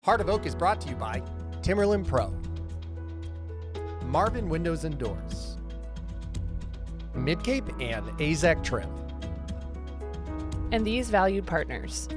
Heart of Oak is brought to you by Timberland Pro, Marvin Windows and Doors, Midcape and AZEC Trim, and these valued partners.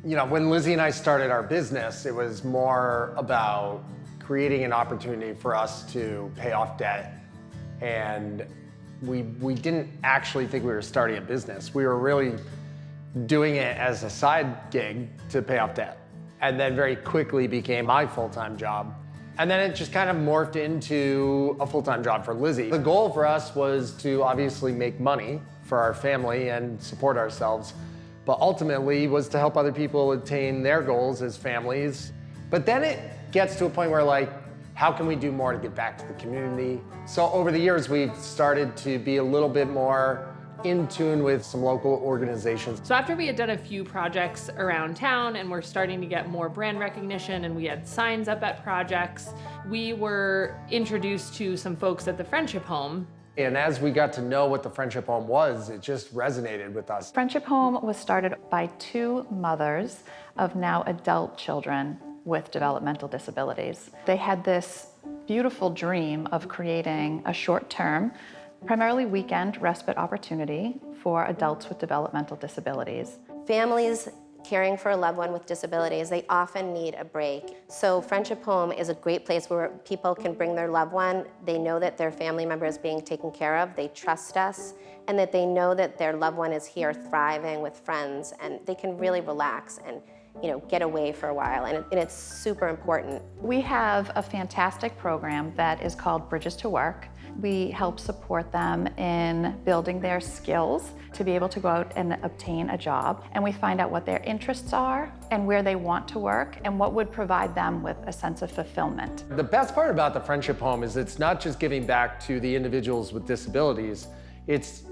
You know, when Lizzy and I started our business, it was more about creating an opportunity for us to pay off debt. And we didn't actually think we were starting a business. We were really doing it as a side gig to pay off debt. And then very quickly became my full-time job. And then it just kind of morphed into a full-time job for Lizzy. The goal for us was to obviously make money for our family and support ourselves, but ultimately was to help other people attain their goals as families. But then it gets to a point where, like, how can we do more to give back to the community? So over the years, we've started to be a little bit more in tune with some local organizations. So after we had done a few projects around town and we're starting to get more brand recognition and we had signs up at projects, we were introduced to some folks at the Friendship Home. And as we got to know what the Friendship Home was, it just resonated with us. Friendship Home was started by two mothers of now adult children with developmental disabilities. They had this beautiful dream of creating a short-term, primarily weekend respite opportunity for adults with developmental disabilities. Families caring for a loved one with disabilities, they often need a break. So Friendship Home is a great place where people can bring their loved one. They know that their family member is being taken care of, they trust us, and that they know that their loved one is here thriving with friends, and they can really relax and get away for a while, and it's super important. We have a fantastic program that is called Bridges to Work. We help support them in building their skills to be able to go out and obtain a job. And we find out what their interests are and where they want to work and what would provide them with a sense of fulfillment. The best part about the Friendship Home is it's not just giving back to the individuals with disabilities. It's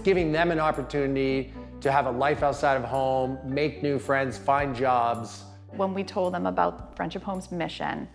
giving them an opportunity to have a life outside of home, make new friends, find jobs. When we told them about Friendship Home's mission,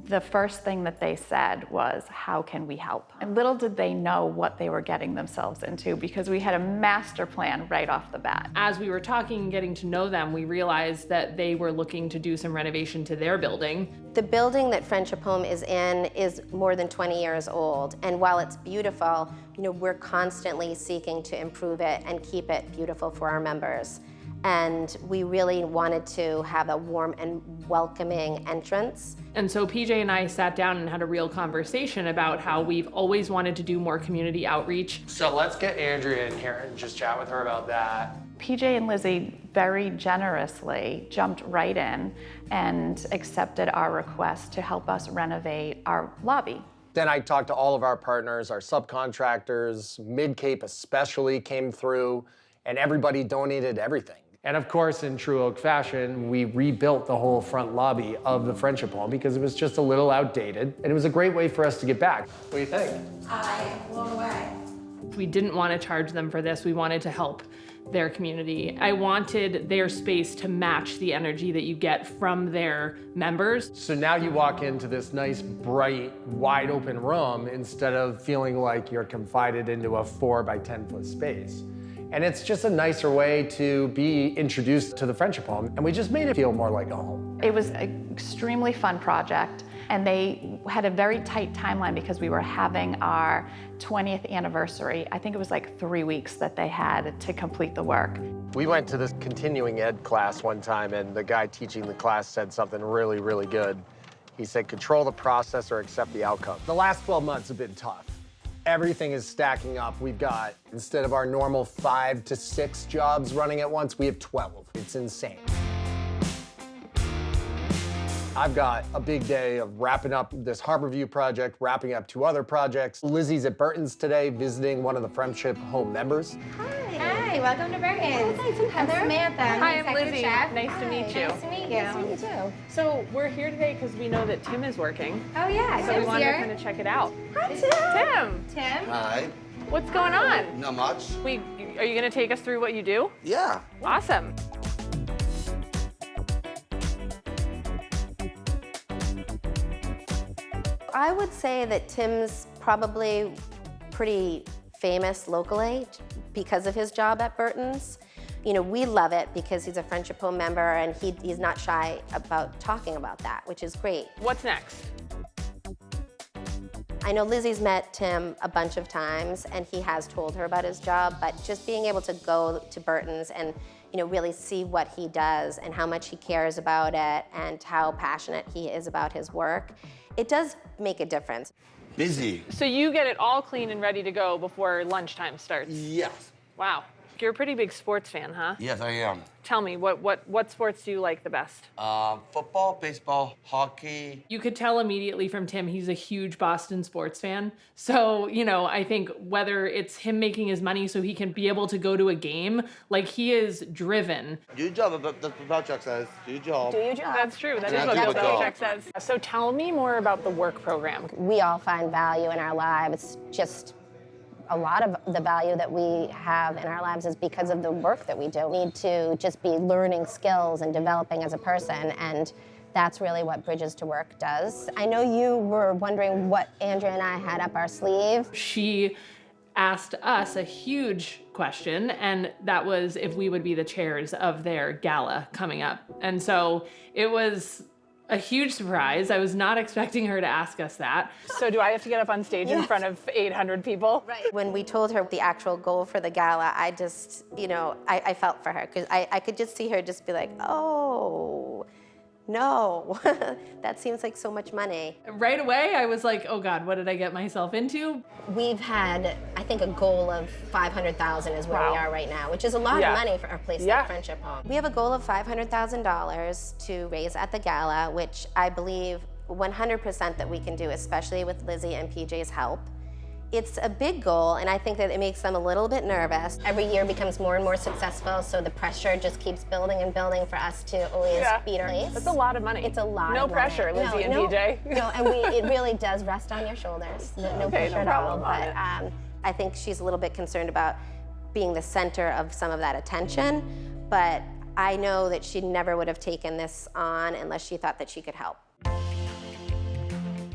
the first thing that they said was, how can we help? And little did they know what they were getting themselves into, because we had a master plan right off the bat. As we were talking and getting to know them, we realized that they were looking to do some renovation to their building. The building that Friendship Home is in is more than 20 years old, and while it's beautiful, we're constantly seeking to improve it and keep it beautiful for our members. And we really wanted to have a warm and welcoming entrance. And so PJ and I sat down and had a real conversation about how we've always wanted to do more community outreach. So let's get Andrea in here and just chat with her about that. PJ and Lizzy very generously jumped right in and accepted our request to help us renovate our lobby. Then I talked to all of our partners, our subcontractors, Midcape especially came through, and everybody donated everything. And of course, in true Oak fashion, we rebuilt the whole front lobby of the Friendship Home because it was just a little outdated, and it was a great way for us to get back. What do you think? I am blown away. We didn't want to charge them for this. We wanted to help their community. I wanted their space to match the energy that you get from their members. So now you walk into this nice, bright, wide open room instead of feeling like you're confided into a 4 by 10 foot space. And it's just a nicer way to be introduced to the Friendship Home, and we just made it feel more like a home. It was an extremely fun project, and they had a very tight timeline because we were having our 20th anniversary. I think it was like 3 weeks that they had to complete the work. We went to this continuing ed class one time, and the guy teaching the class said something really, really good. He said, control the process or accept the outcome. The last 12 months have been tough. Everything is stacking up. We've got, instead of our normal 5 to 6 jobs running at once, we have 12. It's insane. I've got a big day of wrapping up this Harborview project, wrapping up 2 other projects. Lizzy's at Burton's today, visiting one of the Friendship Home members. Hi, welcome to Burton's. I'm Samantha. Hi, I'm Executive Lizzy. Chef. Nice to meet you. Nice to meet you. Nice to meet you too. So we're here today because we know that Tim is working. Oh yeah, So we Tim's wanted to here. kind of check it out. Hi, Tim. Tim, Tim. Hi. what's going on? Not much. Are you going to take us through what you do? Yeah. Awesome. I would say that Tim's probably pretty famous locally because of his job at Burton's. You know, we love it because he's a Friendship Home member and he's not shy about talking about that, which is great. What's next? I know Lizzy's met Tim a bunch of times and he has told her about his job, but just being able to go to Burton's and really see what he does and how much he cares about it and how passionate he is about his work, it does make a difference. Busy. So you get it all clean and ready to go before lunchtime starts? Yes. Wow. You're a pretty big sports fan, huh? Yes, I am. Tell me, what sports do you like the best? Football, baseball, hockey. You could tell immediately from Tim he's a huge Boston sports fan. So, I think whether it's him making his money so he can be able to go to a game, like he is driven. Do your job, that's what Belichick says. Do your job. Do your job. That's true. That is Yeah, what do Bill my job. Belichick says. So tell me more about the work program. We all find value in our lives. Just a lot of the value that we have in our lives is because of the work that we do. We need to just be learning skills and developing as a person, and that's really what Bridges to Work does. I know you were wondering what Andrea and I had up our sleeve. She asked us a huge question, and that was if we would be the chairs of their gala coming up. And so it was a huge surprise. I was not expecting her to ask us that. So do I have to get up on stage in front of 800 people? Right. When we told her the actual goal for the gala, I just, I felt for her because I could just see her just be like, oh, no, that seems like so much money. Right away, I was like, oh God, what did I get myself into? We've had, I think, a goal of $500,000 is where we are right now, which is a lot of money for a place like Friendship Home. We have a goal of $500,000 to raise at the gala, which I believe 100% that we can do, especially with Lizzy and PJ's help. It's a big goal, and I think that it makes them a little bit nervous. Every year becomes more and more successful, so the pressure just keeps building and building for us to always beat our place. That's a lot of money. It's a lot no of money. pressure, Lizzy and PJ. No, and it really does rest on your shoulders. No pressure at all. But I think she's a little bit concerned about being the center of some of that attention, but I know that she never would have taken this on unless she thought that she could help.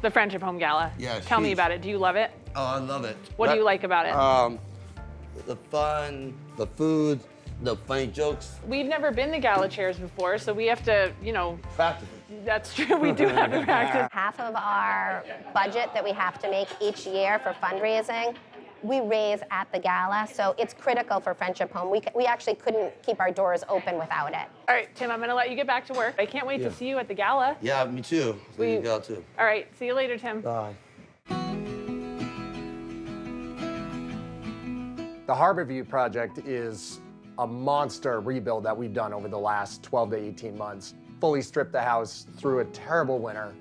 The Friendship Home Gala. Yeah, Tell me huge. about it. Do you love it? Oh, I love it. What do you like about it? The fun, the food, the funny jokes. We've never been to gala chairs before, so we have to, Practice. that's true, we do have to practice. Half of our budget that we have to make each year for fundraising, we raise at the gala, so it's critical for Friendship Home. We actually couldn't keep our doors open without it. All right, Tim, I'm gonna let you get back to work. I can't wait to see you at the gala. Yeah, me too. So you go too. All right, see you later, Tim. Bye. The Harborview project is a monster rebuild that we've done over the last 12 to 18 months. Fully stripped the house through a terrible winter,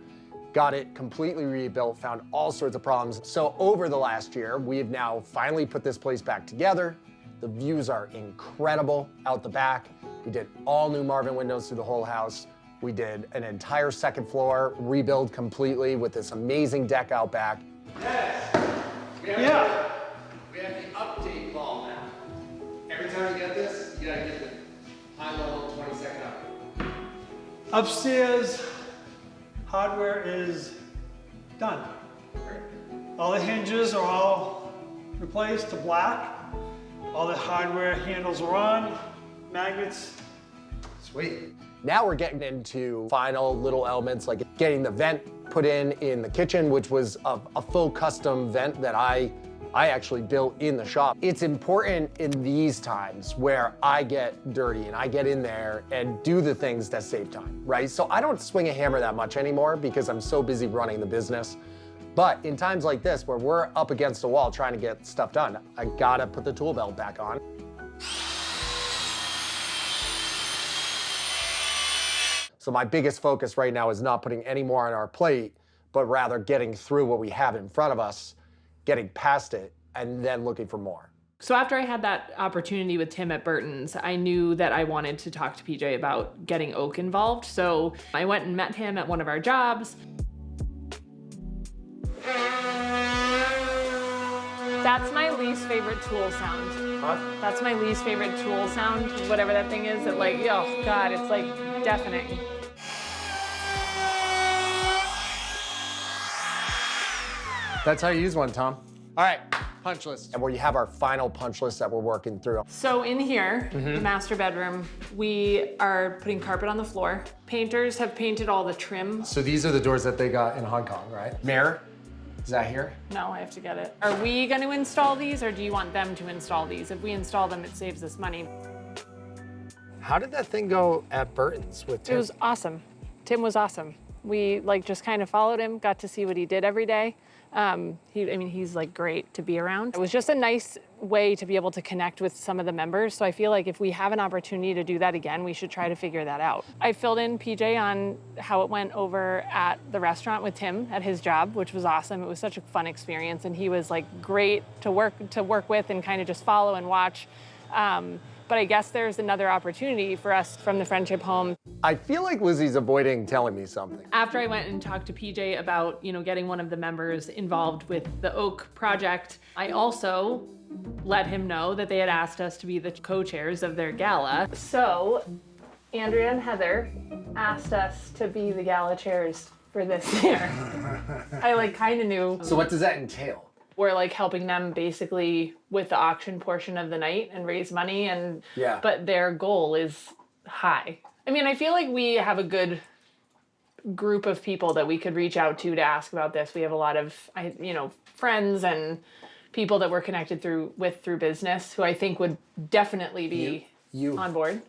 got it completely rebuilt, found all sorts of problems. So over the last year, we have now finally put this place back together. The views are incredible out the back. We did all new Marvin windows through the whole house. We did an entire second floor rebuild completely with this amazing deck out back. Yeah. We have the update ball now. Every time you get this, you gotta get the high level 20-second update. Upstairs, hardware is done. All the hinges are all replaced to black. All the hardware handles are on, magnets. Sweet. Now we're getting into final little elements like getting the vent put in the kitchen, which was a full custom vent that I actually built in the shop. It's important in these times where I get dirty and I get in there and do the things that save time, right? So I don't swing a hammer that much anymore because I'm so busy running the business. But in times like this where we're up against a wall trying to get stuff done, I gotta put the tool belt back on. So my biggest focus right now is not putting any more on our plate, but rather getting through what we have in front of us, getting past it, and then looking for more. So after I had that opportunity with Tim at Burton's, I knew that I wanted to talk to PJ about getting Oak involved. So I went and met him at one of our jobs. That's my least favorite tool sound. Huh? That's my least favorite tool sound, whatever that thing is. That like, oh God, it's like deafening. That's how you use one, Tom. All right, punch list. And where you have our final punch list that we're working through. So in here, the master bedroom, we are putting carpet on the floor. Painters have painted all the trim. So these are the doors that they got in Hong Kong, right? Mirror, is that here? No, I have to get it. Are we going to install these, or do you want them to install these? If we install them, it saves us money. How did that thing go at Burton's with Tim? It was awesome. Tim was awesome. We just kind of followed him, got to see what he did every day. He's like great to be around. It was just a nice way to be able to connect with some of the members. So I feel like if we have an opportunity to do that again, we should try to figure that out. I filled in PJ on how it went over at the restaurant with Tim at his job, which was awesome. It was such a fun experience, and he was like great to work with and kind of just follow and watch. But I guess there's another opportunity for us from the Friendship Home. I feel like Lizzie's avoiding telling me something. After I went and talked to PJ about, getting one of the members involved with the Oak project, I also let him know that they had asked us to be the co-chairs of their gala. So Andrea and Heather asked us to be the gala chairs for this year. I kind of knew. So what does that entail? We're helping them basically with the auction portion of the night and raise money, and Yeah. But their goal is high. I feel like we have a good group of people that we could reach out to ask about this. We have a lot of friends and people that we're connected through business who I think would definitely be You on board.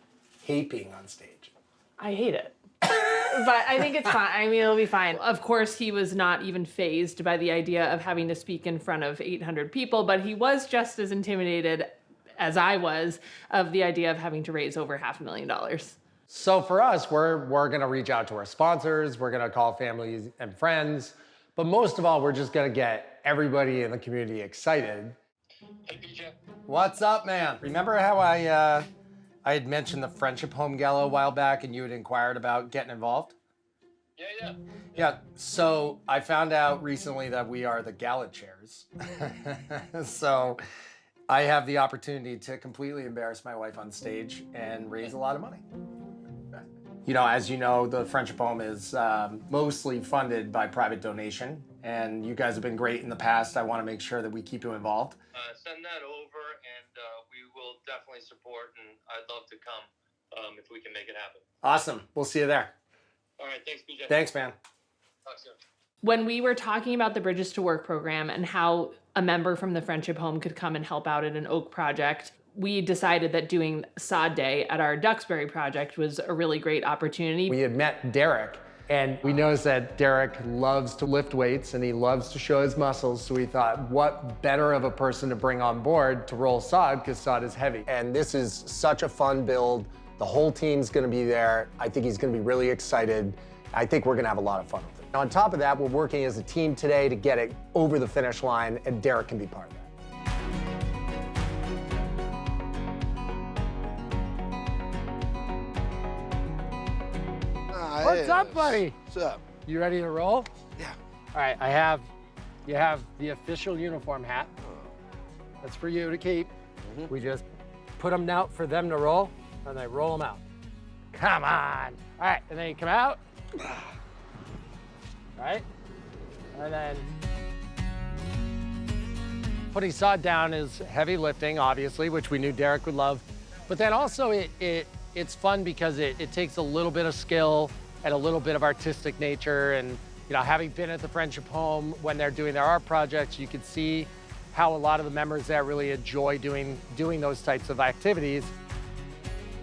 hate being on stage. I hate it. But I think it's fine. It'll be fine. Of course, he was not even fazed by the idea of having to speak in front of 800 people, but he was just as intimidated as I was of the idea of having to raise over $500,000. So for us, we're gonna reach out to our sponsors, we're gonna call families and friends, but most of all, we're just gonna get everybody in the community excited. Hey, PJ. What's up, man? Remember how I had mentioned the Friendship Home Gala a while back and you had inquired about getting involved? Yeah, so I found out recently that we are the gala chairs. So I have the opportunity to completely embarrass my wife on stage and raise a lot of money. As you know, the Friendship Home is mostly funded by private donation, and you guys have been great in the past. I want to make sure that we keep you involved. Send that over, and we will definitely support, and I'd love to come if we can make it happen. Awesome. We'll see you there. All right, thanks, PJ. Thanks, man. Talk soon. When we were talking about the Bridges to Work program and how a member from the Friendship Home could come and help out at an Oak project, we decided that doing sod day at our Duxbury project was a really great opportunity. We had met Derek, and we noticed that Derek loves to lift weights and he loves to show his muscles. So we thought, what better of a person to bring on board to roll sod, because sod is heavy. And this is such a fun build. The whole team's gonna be there. I think he's gonna be really excited. I think we're gonna have a lot of fun with it. On top of that, we're working as a team today to get it over the finish line, and Derek can be part of that. What's up, buddy? What's up? You ready to roll? Yeah. All right, you have the official uniform hat. That's for you to keep. We just put them out for them to roll, and they roll them out. Come on. All right, and then you come out. Right? And then putting sod down is heavy lifting, obviously, which we knew Derek would love. But then also it's fun because it takes a little bit of skill and a little bit of artistic nature. And having been at the Friendship Home when they're doing their art projects, you can see how a lot of the members there really enjoy doing those types of activities.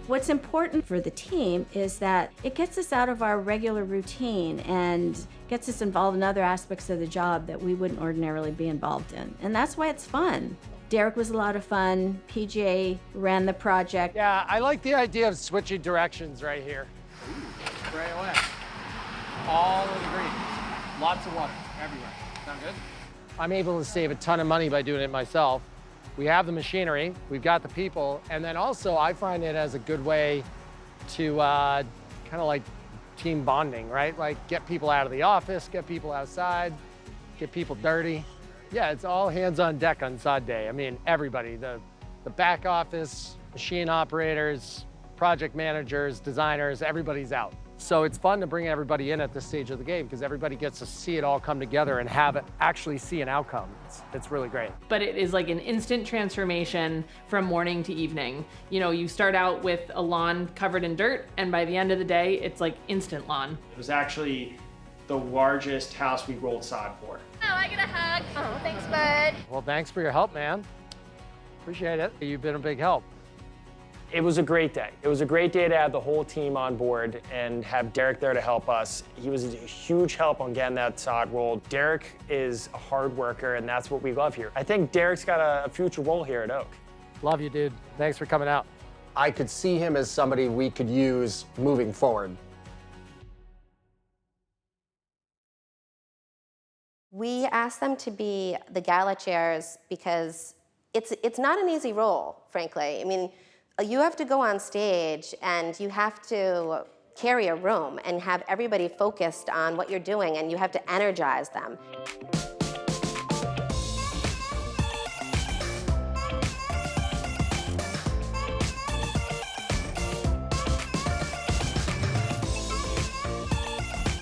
What's important for the team is that it gets us out of our regular routine and gets us involved in other aspects of the job that we wouldn't ordinarily be involved in. And that's why it's fun. Derek was a lot of fun. PJ ran the project. Yeah, I like the idea of switching directions right here. Right away. All in green. Lots of water everywhere. Sound good? I'm able to save a ton of money by doing it myself. We have the machinery, we've got the people, and then also I find it as a good way to kind of like team bonding, right? Like get people out of the office, get people outside, get people dirty. Yeah, it's all hands on deck on sod day. I mean, everybody, the back office, machine operators, project managers, designers, everybody's out. So it's fun to bring everybody in at this stage of the game because everybody gets to see it all come together and actually see an outcome. It's really great. But it is like an instant transformation from morning to evening. You know, you start out with a lawn covered in dirt, and by the end of the day, it's like instant lawn. It was actually the largest house we rolled sod for. Oh, I get a hug. Oh, thanks, bud. Well, thanks for your help, man. Appreciate it. You've been a big help. It was a great day. It was a great day to have the whole team on board and have Derek there to help us. He was a huge help on getting that sod rolled. Derek is a hard worker, and that's what we love here. I think Derek's got a future role here at Oak. Love you, dude. Thanks for coming out. I could see him as somebody we could use moving forward. We asked them to be the gala chairs because it's not an easy role, frankly. I mean, you have to go on stage and you have to carry a room and have everybody focused on what you're doing, and you have to energize them.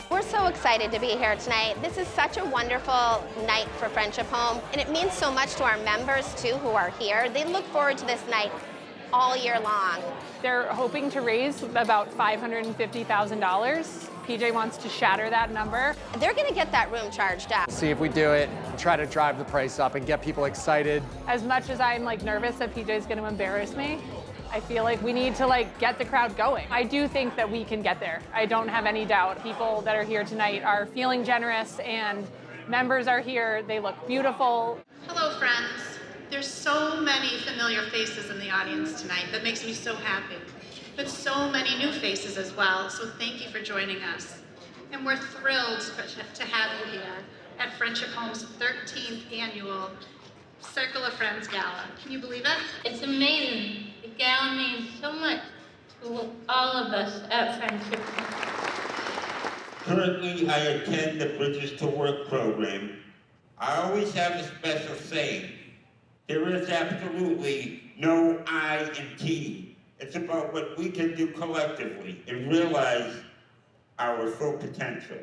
We're so excited to be here tonight. This is such a wonderful night for Friendship Home, and it means so much to our members, too, who are here. They look forward to this night all year long. They're hoping to raise about $550,000. PJ wants to shatter that number. They're gonna get that room charged up. See if we do it, try to drive the price up and get people excited. As much as I'm like nervous that PJ's gonna embarrass me, I feel like we need to like get the crowd going. I do think that we can get there. I don't have any doubt. People that are here tonight are feeling generous, and members are here. They look beautiful. Hello, friends. There's so many familiar faces in the audience tonight. That makes me so happy. But so many new faces as well, so thank you for joining us. And we're thrilled to have you here at Friendship Home's 13th annual Circle of Friends Gala. Can you believe it? It's amazing. The gala means so much to all of us at Friendship Home. Currently, I attend the Bridges to Work program. I always have a special saying. There is absolutely no I in team. It's about what we can do collectively and realize our full potential.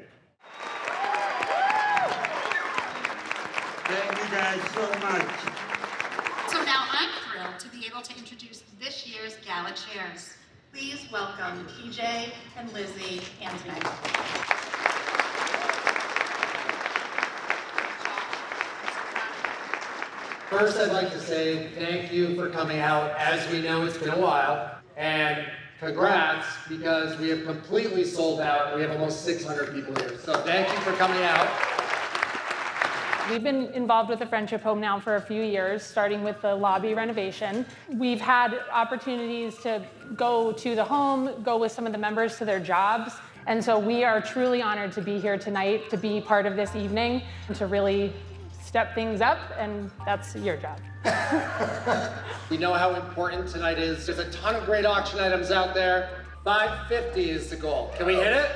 Thank you guys so much. So now I'm thrilled to be able to introduce this year's Gala chairs. Please welcome PJ and Lizzy and Meg. First, I'd like to say thank you for coming out. As we know, it's been a while. And congrats, because we have completely sold out. We have almost 600 people here. So thank you for coming out. We've been involved with the Friendship Home now for a few years, starting with the lobby renovation. We've had opportunities to go to the home, go with some of the members to their jobs. And so we are truly honored to be here tonight, to be part of this evening, and to really step things up, and that's your job. We know how important tonight is. There's a ton of great auction items out there. $550 is the goal. Can we hit it?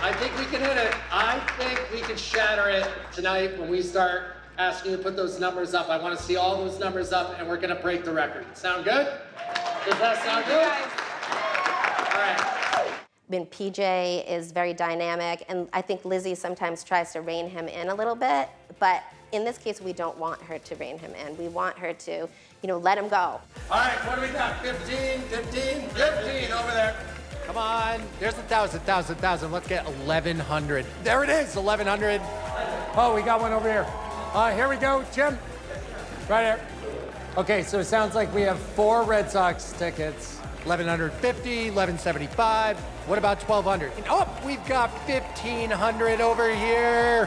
I think we can hit it. I think we can shatter it tonight when we start asking you to put those numbers up. I want to see all those numbers up, and we're going to break the record. Sound good? Does that sound good? All right. I mean, PJ is very dynamic, and I think Lizzy sometimes tries to rein him in a little bit, but in this case, we don't want her to rein him in. We want her to, let him go. All right, what do we got? 15, 15, 15 over there. Come on. There's 1,000, 1,000, 1,000. Let's get 1,100. There it is, 1,100. Oh, we got one over here. Here we go, Jim. Right here. Okay, so it sounds like we have 4 Red Sox tickets. 1,150, 1,175. What about 1,200? Oh, we've got 1,500 over here.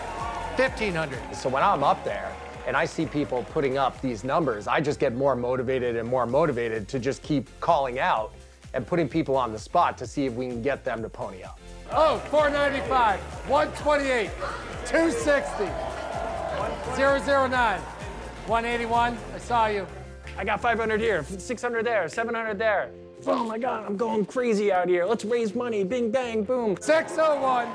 1,500. So when I'm up there and I see people putting up these numbers, I just get more motivated and more motivated to just keep calling out and putting people on the spot to see if we can get them to pony up. Oh, 495, 128, 260, 009, 181. I saw you. I got 500 here, 600 there, 700 there. Oh my God, I'm going crazy out here. Let's raise money, bing, bang, boom. 601.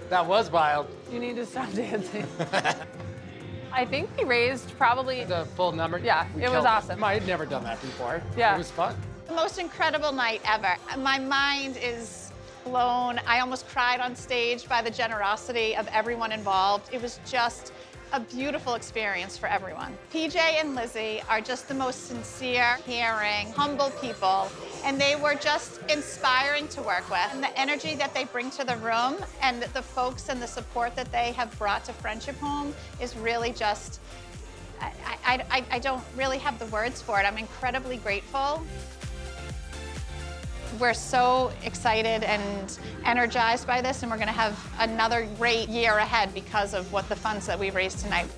That was wild. You need to stop dancing. I think we raised probably The full number? Yeah, We it was killed awesome. I had never done that before. Yeah. It was fun. The most incredible night ever. My mind is blown. I almost cried on stage by the generosity of everyone involved. It was just a beautiful experience for everyone. PJ and Lizzy are just the most sincere, caring, humble people, and they were just inspiring to work with. And the energy that they bring to the room and the folks and the support that they have brought to Friendship Home is really just, I don't really have the words for it. I'm incredibly grateful. We're so excited and energized by this, and we're going to have another great year ahead because of what the funds that we raised tonight.